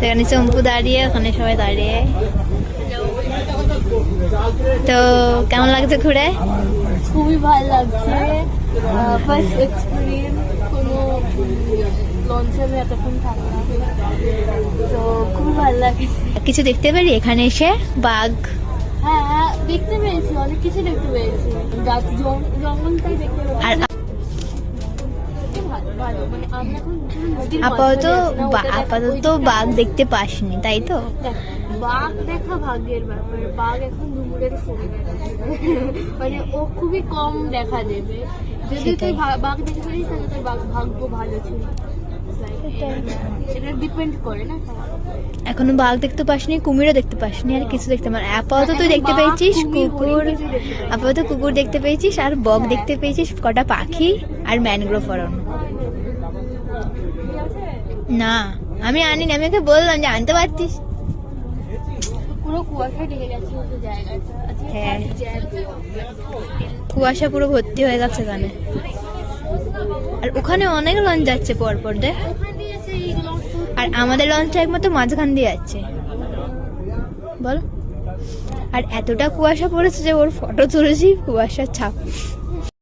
এখানে চম্পু দাঁড়িয়ে, ওখানে সবাই দাঁড়িয়ে। তো কেমন লাগছে ঘুরে? খুবই ভালো লাগছে। ফার্স্ট এক্সপিরিয়েন্স কোনো লঞ্চে আমি এতক্ষণ থাকলাম, তো খুবই ভালো লাগছে। কিছু দেখতে পারি এখানে এসে? বাঘ? হ্যাঁ দেখতে পেয়েছি, অনেক কিছু দেখতে পেয়েছি, গাছ জঙ্গলটাই দেখতে পেয়েছি। আর ভালো, মানে আমরা এখন নদীর আপাতত মাঝখানে আছি না, আপাতত বাঘ দেখতে পাসনি, তাই তো? বাঘ দেখা ভাগ্যের ব্যাপার। বাঘ এখন দুপুরের ফোনে মানে ও খুবই কম দেখা দেবে। যদি তুই বাঘ দেখতে পারিস তাহলে তোর ভাগ্য ভালো ছিল। এটা ডিপেন্ড করে না। এখনো বাঘ দেখতে পাসনি, কুমিরও দেখতে পাসনি, আর কিছু দেখতে পার। আপাতত তুই দেখতে পেয়েছিস কুকুর, আপাতত কুকুর দেখতে পেয়েছিস, আর বক দেখতে পেয়েছিস, কটা পাখি, আর ম্যানগ্রোভ অরণ্য। না আমি আনিনি, আমি ওকে বললাম যে আনতে পারতিস। পুরো কুয়াশা ঢেকে গেছে জায়গাটা। হ্যাঁ, কুয়াশা পুরো ভর্তি হয়ে গেছে এখানে। আর ওখানে অনেক লঞ্চ যাচ্ছে পরপর দেখ। আর আমাদের লঞ্চটা একমাত্র মাঝখান দিয়ে যাচ্ছে, বল। আর এতটা কুয়াশা পড়েছে যে ওর ফটো তুলেছি, কুয়াশার ছাপ।